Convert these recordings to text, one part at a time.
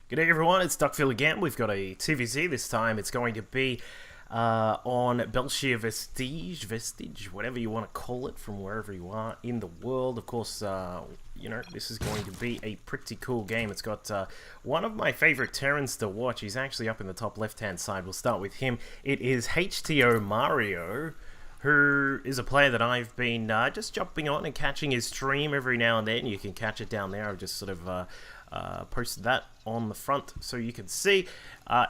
Good day everyone, it's Duckville again. We've got a TvZ this time. It's going to be on Belshire Vestige, whatever you want to call it, from wherever you are in the world. Of course, you know, this is going to be a pretty cool game. It's got one of my favorite Terrans to watch. He's actually up in the top left-hand side. We'll start with him. It is HTOMario, who is a player that I've been just jumping on and catching his stream every now and then. You can catch it down there. I've just sort of posted that on the front so you can see.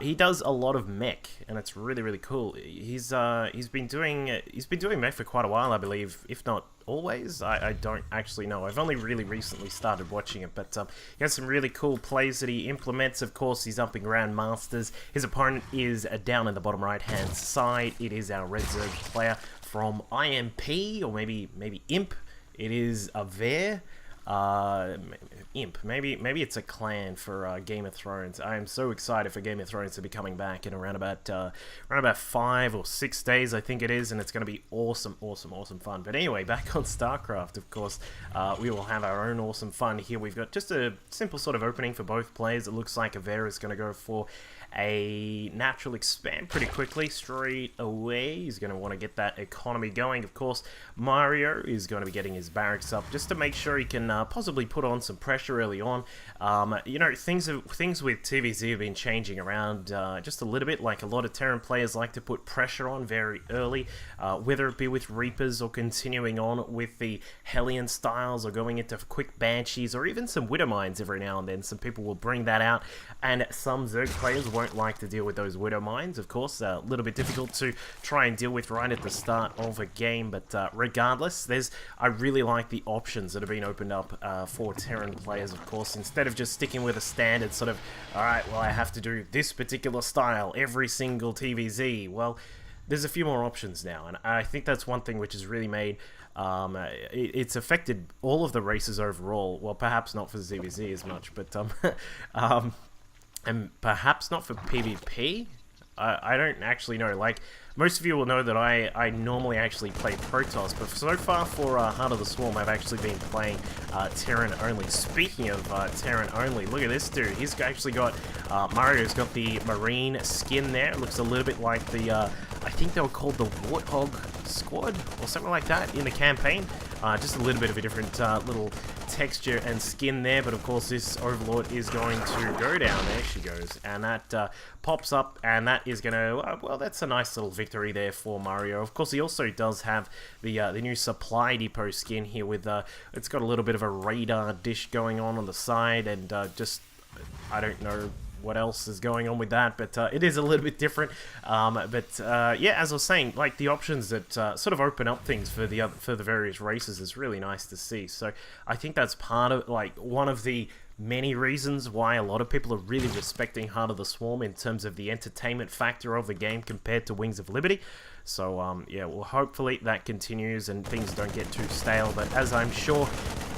He does a lot of mech, and it's really cool. He's been doing mech for quite a while, I believe, if not always. I don't actually know. I've only really recently started watching it, but he has some really cool plays that he implements. Of course, he's up in Grandmasters. His opponent is down in the bottom right hand side. It is our Red Zerg player from IMP, or maybe Imp. It is iMpAvare. Imp. Maybe it's a clan for Game of Thrones. I am so excited for Game of Thrones to be coming back in around about 5 or 6 days, I think it is, and it's going to be awesome fun. But anyway, back on StarCraft, of course, we will have our own awesome fun here. We've got just a simple sort of opening for both players. It looks like iMpAvare is going to go for a natural expand pretty quickly, straight away. He's going to want to get that economy going. Of course, Mario is going to be getting his barracks up just to make sure he can possibly put on some pressure early on. You know, things with TvZ have been changing around just a little bit. Like, a lot of Terran players like to put pressure on very early, whether it be with Reapers or continuing on with the Hellion styles or going into quick Banshees or even some Widow Mines every now and then. Some people will bring that out, and some Zerg players won't like to deal with those Widow Mines. Of course, a little bit difficult to try and deal with right at the start of a game, but regardless, I really like the options that have been opened up for Terran players. Of course, instead of just sticking with a standard sort of, alright, well, I have to do this particular style every single TvZ, well, there's a few more options now, and I think that's one thing which has really made it's affected all of the races overall. Well, perhaps not for ZVZ as much, but and perhaps not for PvP. I don't actually know. Like, most of you will know that I normally actually play Protoss, but so far for Heart of the Swarm, I've actually been playing Terran only. Speaking of Terran only, look at this dude. He's actually got, Mario's got the Marine skin there. It looks a little bit like the, I think they were called the Warthog Squad, or something like that in the campaign. Just a little bit of a different little texture and skin there, but of course this Overlord is going to go down. There she goes, and that pops up, and that is going to, well, that's a nice little victory there for Mario. Of course, he also does have the new Supply Depot skin here with, it's got a little bit of a radar dish going on the side, and just, I don't know what else is going on with that, but it is a little bit different. Yeah, as I was saying, like, the options that sort of open up things for the various races is really nice to see. So I think that's part of, like, one of the many reasons why a lot of people are really respecting Heart of the Swarm in terms of the entertainment factor of the game compared to Wings of Liberty. So yeah, well, hopefully that continues and things don't get too stale, but as I'm sure,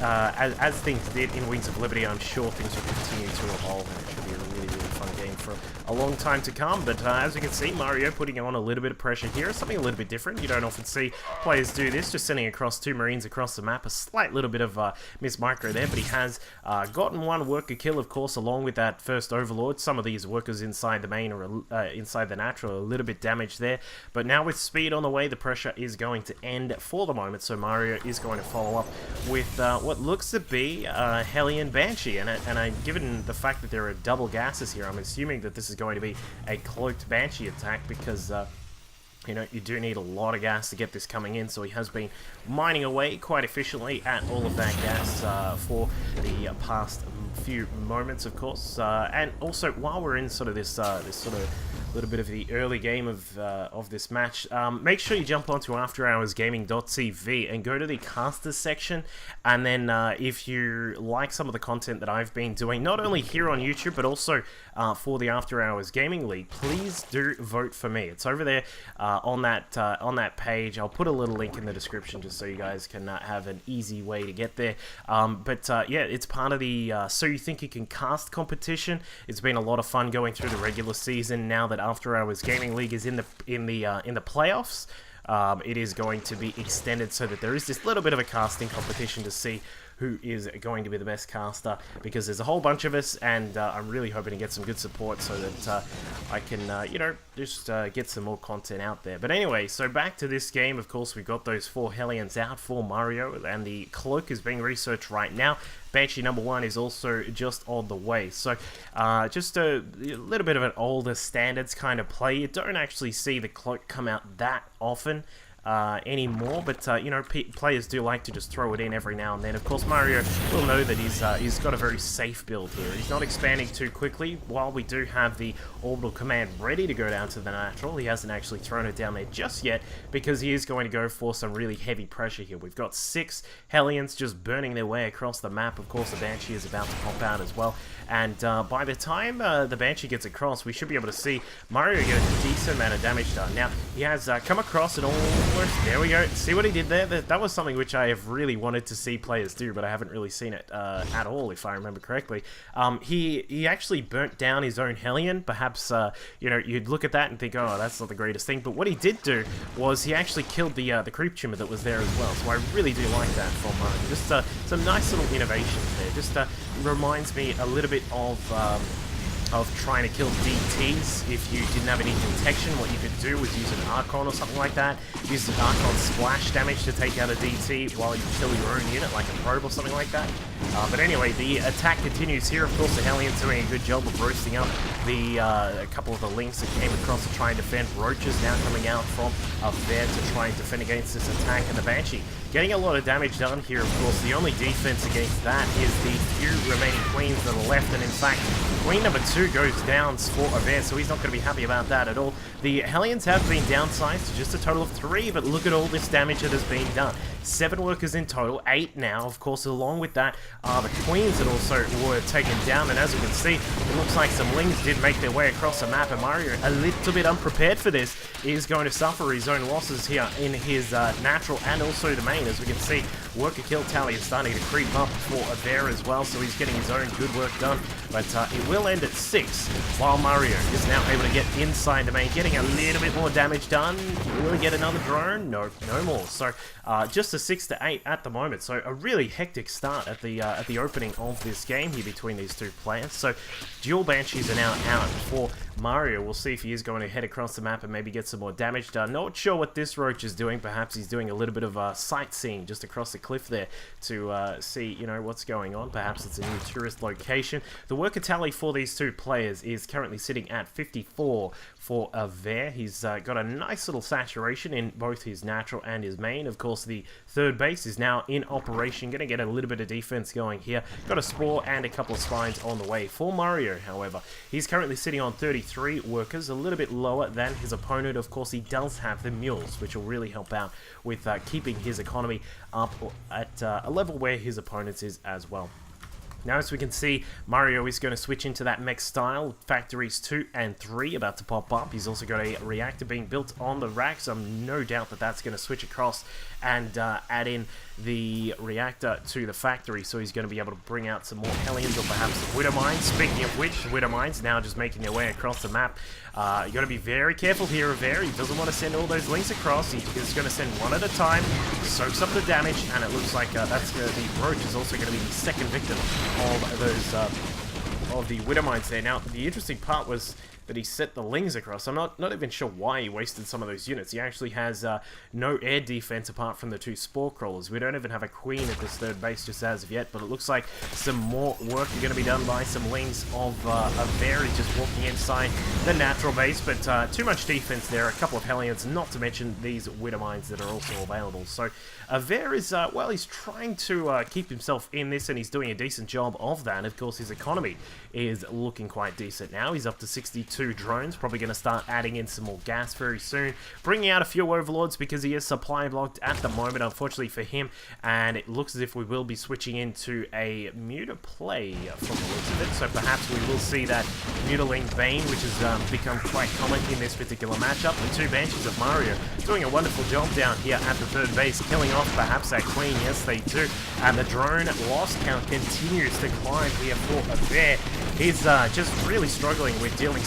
as things did in Wings of Liberty, I'm sure things will continue to evolve, and it should be a really fun game for a long time to come. But as you can see, Mario putting on a little bit of pressure here, something a little bit different. You don't often see players do this, just sending across 2 Marines across the map. A slight little bit of miss-micro there, but he has gotten one worker kill, of course, along with that first Overlord. Some of these workers inside the main or inside the natural are a little bit damaged there, but now with speed on the way, the pressure is going to end for the moment, so Mario is going to follow up with what looks to be Hellion Banshee, and given the fact that there are double gases here, I'm assuming that this is going to be a cloaked Banshee attack, because you know, you do need a lot of gas to get this coming in, so he has been mining away quite efficiently at all of that gas for the past few moments, of course. And also, while we're in sort of this sort of little bit of the early game of this match, make sure you jump onto afterhoursgaming.tv and go to the casters section, and then if you like some of the content that I've been doing, not only here on YouTube, but also for the After Hours Gaming League, please do vote for me. It's over there on that page. I'll put a little link in the description just so you guys can have an easy way to get there. Yeah, it's part of the So You Think You Can Cast competition. It's been a lot of fun going through the regular season. Now that After Hours Gaming League is in the playoffs, it is going to be extended so that there is this little bit of a casting competition to see who is going to be the best caster, because there's a whole bunch of us, and I'm really hoping to get some good support so that I can, you know, just get some more content out there. But anyway, so back to this game. Of course, we've got those 4 Hellions out for Mario, and the cloak is being researched right now. Banshee number 1 is also just on the way. So just a little bit of an older standards kind of play. You don't actually see the cloak come out that often anymore, but you know, players do like to just throw it in every now and then. Of course, Mario will know that he's got a very safe build here. He's not expanding too quickly. While we do have the orbital command ready to go down to the natural, he hasn't actually thrown it down there just yet, because he is going to go for some really heavy pressure here. We've got 6 Hellions just burning their way across the map. Of course, the Banshee is about to pop out as well, and by the time the Banshee gets across, we should be able to see Mario get a decent amount of damage done. Now, he has come across and there we go. See what he did there? That was something which I have really wanted to see players do, but I haven't really seen it at all, if I remember correctly. He actually burnt down his own Hellion. Perhaps, you know, you'd look at that and think, oh, that's not the greatest thing. But what he did do was he actually killed the creep tumor that was there as well. So I really do like that from just some nice little innovations there. Just reminds me a little bit of trying to kill DTs. If you didn't have any protection, what you could do was use an Archon or something like that. Use an Archon splash damage to take out a DT while you kill your own unit, like a probe or something like that. But anyway, the attack continues here. Of course, the Hellions doing a good job of roasting up a couple of the links that came across to try and defend. Roaches now coming out from up there to try and defend against this attack, and the Banshee getting a lot of damage done here. Of course, the only defense against that is the few remaining queens that are left, and in fact, queen number 2 goes down for iMpAvare, so he's not going to be happy about that at all. The Hellions have been downsized to just a total of 3, but look at all this damage that has been done. 7 workers in total, 8 now. Of course, along with that, the queens that also were taken down, and as you can see, it looks like some lings did make their way across the map, and Mario, a little bit unprepared for this, is going to suffer his own losses here in his natural and also the main. As we can see, worker kill tally is starting to creep up for iMpAvare as well, so he's getting his own good work done, but it will end at 6, while Mario is now able to get inside the main, getting a little bit more damage done. Will he get another drone? No, no more. So just a 6 to 8 at the moment, so a really hectic start at the opening of this game here between these 2 players. So dual Banshees are now out for Mario. We'll see if he is going to head across the map and maybe get some more damage done. Not sure what this Roach is doing. Perhaps he's doing a little bit of sightseeing just across the cliff there to see, you know, what's going on. Perhaps it's a new tourist location. The worker tally for these 2 players is currently sitting at 54 for iMpAvare. He's got a nice little saturation in both his natural and his main. Of course, the 3rd base is now in operation. Going to get a little bit of defense going here. Got a Spore and a couple of Spines on the way. For Mario, however, he's currently sitting on 33 workers, a little bit lower than his opponent. Of course, he does have the mules, which will really help out with keeping his economy up at a level where his opponent's is as well. Now, as we can see, Mario is going to switch into that mech style. Factories 2 and 3 about to pop up. He's also got a reactor being built on the rack, so I'm no doubt that that's going to switch across and add in the reactor to the factory, so he's going to be able to bring out some more Hellions or perhaps some Widow Mines. Speaking of which, Widow Mines now just making their way across the map. You got to be very careful here, iMpAvare. He doesn't want to send all those links across. He's just going to send one at a time, soaks up the damage, and it looks like that's the Roach is also going to be the second victim of those of the Widow Mines there. Now, the interesting part was that he set the lings across. I'm not even sure why he wasted some of those units. He actually has no air defense apart from the 2 Spore Crawlers. We don't even have a queen at this 3rd base just as of yet, but it looks like some more work are going to be done by some lings of iMpAvare. He's just walking inside the natural base, but too much defense there. A couple of Hellions, not to mention these Widow Mines that are also available. So iMpAvare is, well, he's trying to keep himself in this, and he's doing a decent job of that. Of course, his economy is looking quite decent now. He's up to 62 drones, probably going to start adding in some more gas very soon, bringing out a few overlords because he is supply blocked at the moment, unfortunately for him, and it looks as if we will be switching into a Muta play from the looks of it, so perhaps we will see that Mutaling Bane, which has become quite common in this particular matchup. The 2 Banshees of Mario doing a wonderful job down here at the 3rd base, killing off perhaps that queen. Yes, they do, and the drone loss count continues to climb here for iMpAvare. He's just really struggling with dealing with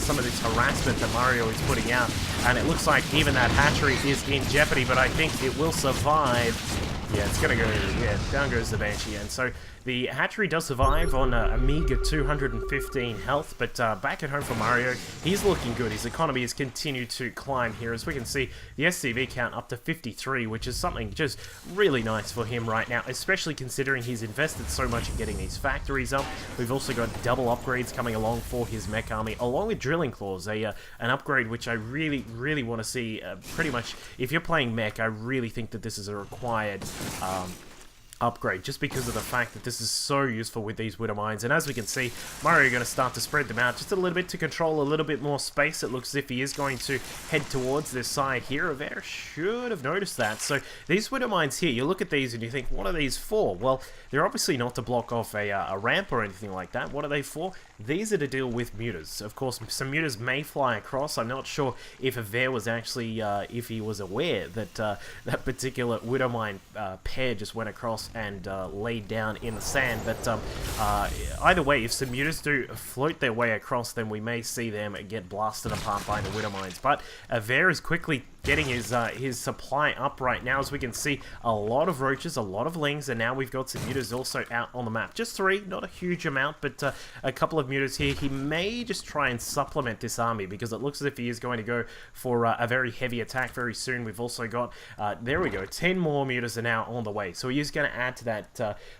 some of this harassment that Mario is putting out, and it looks like even that hatchery is in jeopardy, but I think it will survive. Yeah, it's gonna go, yeah, down goes the Banshee, and so the hatchery does survive on a meager 215 health, but back at home for Mario, he's looking good. His economy has continued to climb here, as we can see the SCV count up to 53, which is something just really nice for him right now, especially considering he's invested so much in getting these factories up. We've also got double upgrades coming along for his mech army, along with drilling claws, an upgrade which I really want to see. Pretty much, if you're playing mech, I really think that this is a required upgrade, just because of the fact that this is so useful with these Widow Mines. And as we can see, Mario are going to start to spread them out just a little bit to control a little bit more space. It looks as if he is going to head towards this side here. iMpAvare should have noticed that. So these Widow Mines here, you look at these and you think, what are these for? Well, they're obviously not to block off a ramp or anything like that. What are they for? These are to deal with mutas. Of course, some mutas may fly across. I'm not sure if iMpAvare was actually, if he was aware that that particular Widow Mine pair just went across and laid down in the sand, but either way, if some mutas do float their way across, then we may see them get blasted apart by the Widow Mines. But iMpAvare is quickly getting his supply up right now. As we can see, a lot of roaches, a lot of lings, and now we've got some mutas also out on the map. Just 3, not a huge amount, but a couple of mutas here. He may just try and supplement this army, because it looks as if he is going to go for a very heavy attack very soon. We've also got, there we go, 10 more mutas are now on the way. So he is going to add to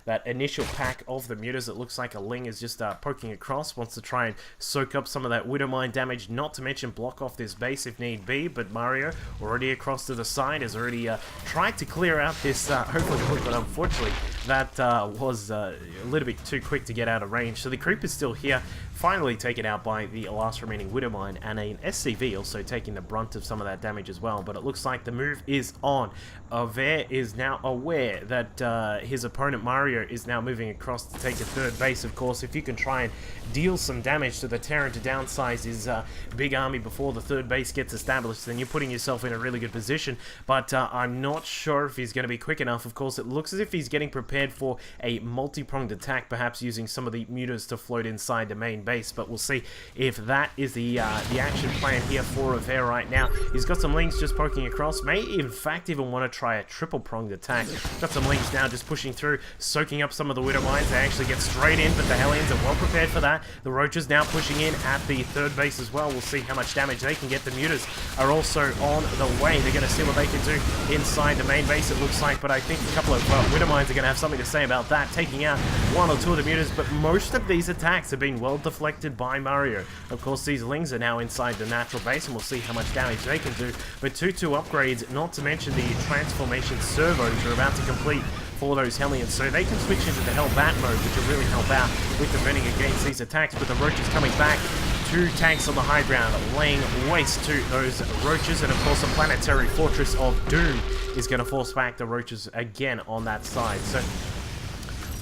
that initial pack of the mutas. It looks like a ling is just poking across, wants to try and soak up some of that Widow Mine damage, not to mention block off this base if need be. But Mario, already across to the side, has already tried to clear out this hopefully, but unfortunately that was a little bit too quick to get out of range. So the creep is still here, finally taken out by the last remaining Widow Mine, and an SCV also taking the brunt of some of that damage as well. But it looks like the move is on. iMpAvare is now aware that his opponent Mario is now moving across to take a third base. Of course, if you can try and deal some damage to the Terran to downsize his big army before the third base gets established, then you're putting yourself in a really good position. But I'm not sure if he's going to be quick enough. Of course, it looks as if he's getting prepared for a multi-pronged attack, perhaps using some of the mutas to float inside the main base. But we'll see if that is the action plan here for iMpAvare right now. He's got some lings just poking across, may in fact even want to try a triple-pronged attack. Got some lings now just pushing through, soaking up some of the Widow Mines. They actually get straight in, but the Hellions are well prepared for that. The Roaches now pushing in at the third base as well. We'll see how much damage they can get. The mutas are also on the way. They're going to see what they can do inside the main base, it looks like, but I think a couple of Widow Mines are going to have something to say about that, taking out 1 or 2 of the mutas. But most of these attacks have been well deflected by Mario. Of course, these lings are now inside the natural base, and we'll see how much damage they can do. But 2-2 upgrades, not to mention the transformation servos are about to complete for those Hellions, so they can switch into the Hellbat mode, which will really help out with defending against these attacks. But the Roaches coming back, 2 tanks on the high ground, laying waste to those Roaches, and of course a planetary fortress of doom is going to force back the Roaches again on that side. So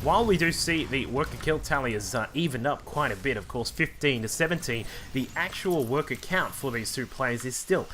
while we do see the worker kill tally has evened up quite a bit, of course 15 to 17, the actual worker count for these 2 players is still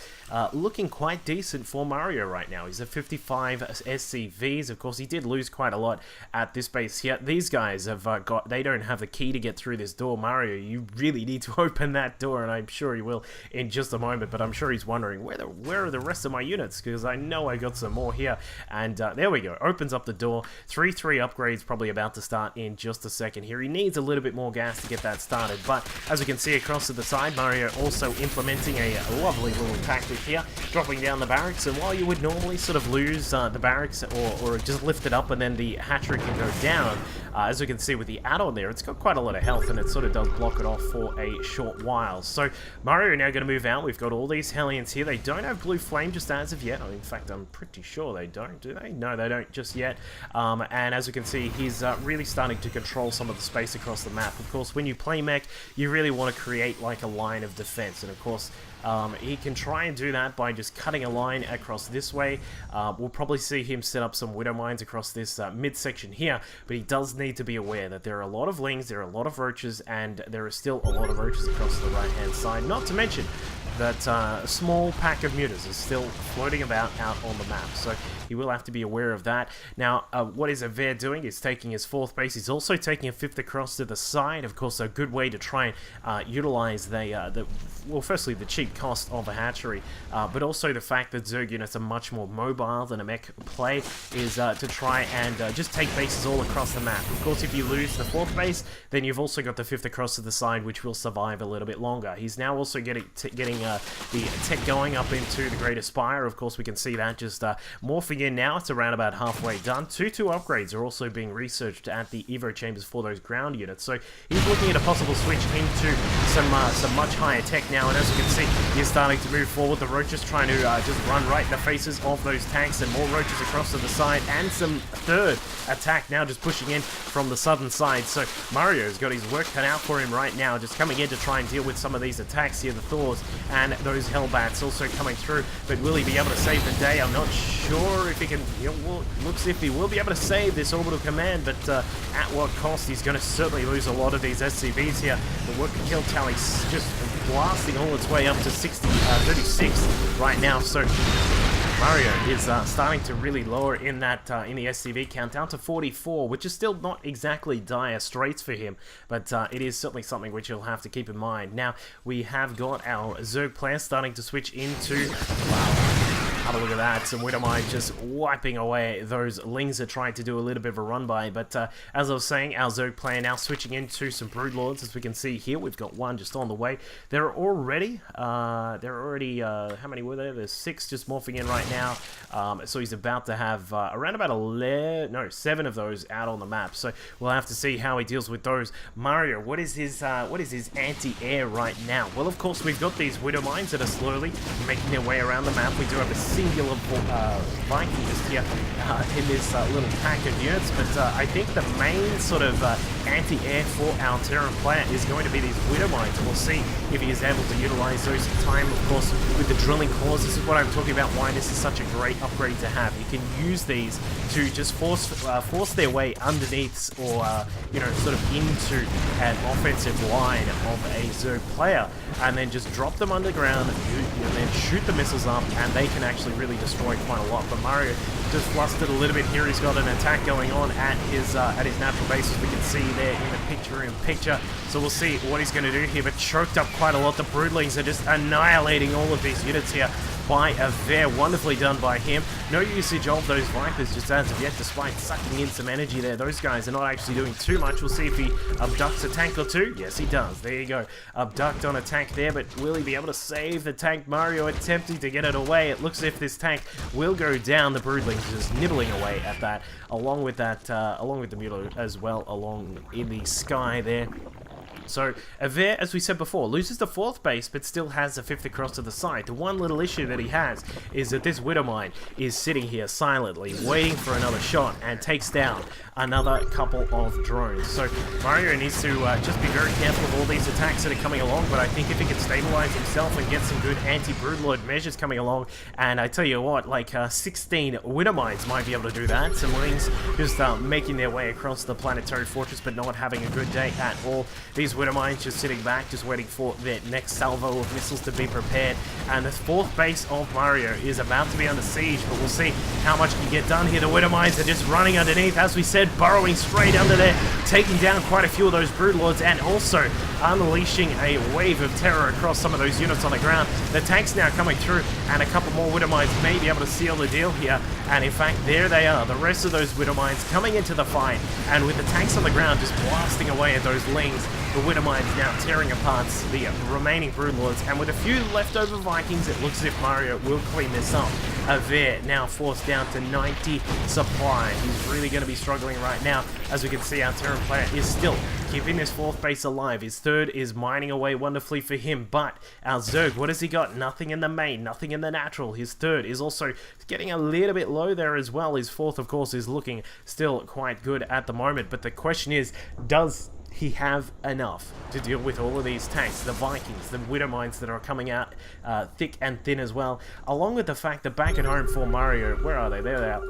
looking quite decent for Mario right now. He's at 55 SCVs. Of course, he did lose quite a lot at this base here. These guys have they don't have the key to get through this door. Mario, you really need to open that door, and I'm sure he will in just a moment, but I'm sure he's wondering, where are the rest of my units? Because I know I got some more here. And there we go. Opens up the door. 3-3 upgrades probably about to start in just a second here. He needs a little bit more gas to get that started, but as we can see across to the side, Mario also implementing a lovely little tactic here, dropping down the barracks. And while you would normally sort of lose the barracks or just lift it up and then the hatchery can go down, as we can see with the add-on there, it's got quite a lot of health and it sort of does block it off for a short while. So Mario now going to move out. We've got all these Hellions here. They don't have blue flame just as of yet. In fact, I'm pretty sure they don't, do they? No, they don't just yet. And as we can see, he's really starting to control some of the space across the map. Of course, when you play mech, you really want to create like a line of defense, and of course he can try and do that by just cutting a line across this way. We'll probably see him set up some Widow Mines across this midsection here, but he does need to be aware that there are a lot of lings, there are a lot of roaches, and there are still a lot of roaches across the right-hand side. Not to mention that small pack of mutas is still floating about out on the map. So he will have to be aware of that. Now, what is iMpAvare doing is taking his 4th base. He's also taking a 5th across to the side. Of course, a good way to try and utilize well, firstly, the cheap cost of a hatchery, but also the fact that Zerg units are much more mobile than a mech play is to try and just take bases all across the map. Of course, if you lose the 4th base, then you've also got the 5th across to the side, which will survive a little bit longer. He's now also getting the tech going up into the Greater Spire. Of course, we can see that just morphing in now. It's around about halfway done. 2 upgrades are also being researched at the Evo chambers for those ground units. So he's looking at a possible switch into some much higher tech now. And as you can see, he's starting to move forward. The roaches trying to just run right in the faces of those tanks, and more roaches across to the side, and some 3rd attack now just pushing in from the southern side. So Mario's got his work cut out for him right now, just coming in to try and deal with some of these attacks here, the Thors and those Hellbats also coming through. But will he be able to save the day? I'm not sure if he can. Looks as if he will be able to save this orbital command, but at what cost? He's going to certainly lose a lot of these SCVs here. The work kill tally's just blasting all its way up to 36 right now. So Mario is starting to really lower in that in the SCV count, down to 44, which is still not exactly dire straits for him, but it is certainly something which you'll have to keep in mind. Now, we have got our Zerg player starting to switch into... Wow. Have a look at that, some Widowmine just wiping away those Lings are trying to do a little bit of a run by, but as I was saying, our Zerg player now switching into some Broodlords. As we can see here, we've got 1 just on the way. There are already, how many were there? There's 6 just morphing in right now, so he's about to have around about 7 of those out on the map, so we'll have to see how he deals with those. Mario, what is his anti-air right now? Well, of course, we've got these Widowmines that are slowly making their way around the map. We do have a singular Viking just here in this little pack of units, but I think the main sort of anti-air for our Terran player is going to be these Widowmines, and we'll see if he is able to utilize those in time. Of course, with the drilling cores, this is what I'm talking about, why this is such a great upgrade to have. You can use these to just force their way underneath or sort of into an offensive line of a Zerg player, and then just drop them underground and then shoot the missiles up, and they can actually really destroy quite a lot. But Mario just flustered a little bit here. He's got an attack going on at his natural base, as we can see there in the picture. So we'll see what he's going to do here, but choked up quite a lot. The Broodlings are just annihilating all of these units here by iMpAvare. Wonderfully done by him. No usage of those Vipers just as of yet, despite sucking in some energy there. Those guys are not actually doing too much. We'll see if he abducts a tank or 2. Yes, he does. There you go. Abduct on a tank there, but will he be able to save the tank? Mario attempting to get it away. It looks as if this tank will go down. The Broodlings just nibbling away at that, along with the Mulo as well, along in the sky there. So, iMpAvare, as we said before, loses the 4th base, but still has the 5th across to the side. The one little issue that he has is that this Widowmine is sitting here silently, waiting for another shot, and takes down another couple of drones. So, Mario needs to just be very careful of all these attacks that are coming along, but I think if he can stabilize himself and get some good anti-Broodlord measures coming along, and I tell you what, like 16 Widowmines might be able to do that. Some Lings just making their way across the planetary fortress, but not having a good day at all. These Widowmines just sitting back, just waiting for their next salvo of missiles to be prepared. And the 4th base of Mario is about to be under siege, but we'll see how much can get done here. The Widowmines are just running underneath, as we said, burrowing straight under there, taking down quite a few of those Broodlords, and also unleashing a wave of terror across some of those units on the ground. The tanks now coming through, and a couple more Widowmines may be able to seal the deal here. And in fact, there they are, the rest of those Widowmines coming into the fight, and with the tanks on the ground just blasting away at those Lings, the Widowmines now tearing apart the remaining Broodlords, and with a few leftover Vikings, it looks as if Mario will clean this up. iMpAvare now forced down to 90 supply. He's really going to be struggling right now. As we can see, our Terran player is still keeping this 4th base alive. His 3rd is mining away wonderfully for him, but our Zerg, what has he got? Nothing in the main, nothing in the natural. His 3rd is also getting a little bit low there as well. His 4th, of course, is looking still quite good at the moment, but the question is, does he have enough to deal with all of these tanks, the Vikings, the Widowmines that are coming out thick and thin as well, along with the fact that back at home for Mario, where are they? There they are.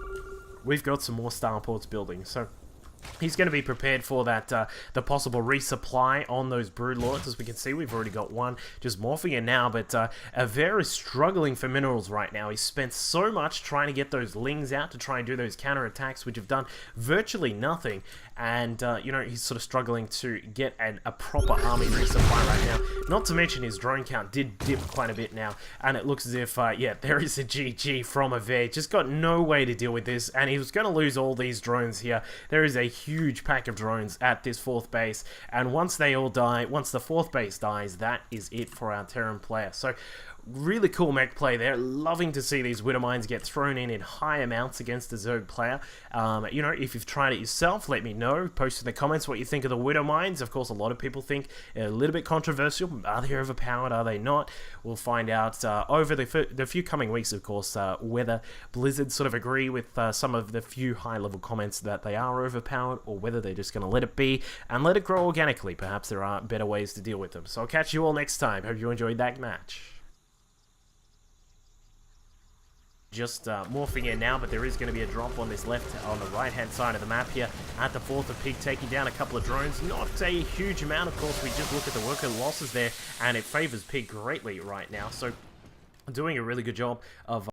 We've got some more starports building, so he's going to be prepared for that, the possible resupply on those Broodlords. As we can see, we've already got one just morphing in now, but iMpAvare is struggling for minerals right now. He's spent so much trying to get those Lings out to try and do those counterattacks, which have done virtually nothing, and, you know, he's sort of struggling to get a proper army resupply right now. Not to mention his drone count did dip quite a bit now, and it looks as if, yeah, there is a GG from iMpAvare. Just got no way to deal with this, and he was going to lose all these drones here. There is a huge pack of drones at this 4th base, and once they all die, once the 4th base dies, that is it for our Terran player. So really cool mech play there. Loving to see these Widowmines get thrown in high amounts against a Zerg player. You know, if you've tried it yourself, let me know. Post in the comments what you think of the Widowmines. Of course, a lot of people think they're a little bit controversial. Are they overpowered? Are they not? We'll find out over the few coming weeks, of course, whether Blizzard sort of agree with some of the few high-level comments that they are overpowered, or whether they're just going to let it be and let it grow organically. Perhaps there are better ways to deal with them. So I'll catch you all next time. Hope you enjoyed that match. Just morphing in now, but there is going to be a drop on this on the right hand side of the map here at the 4th of Pig, taking down a couple of drones. Not a huge amount, of course. We just look at the worker losses there, and it favors Pig greatly right now. So doing a really good job of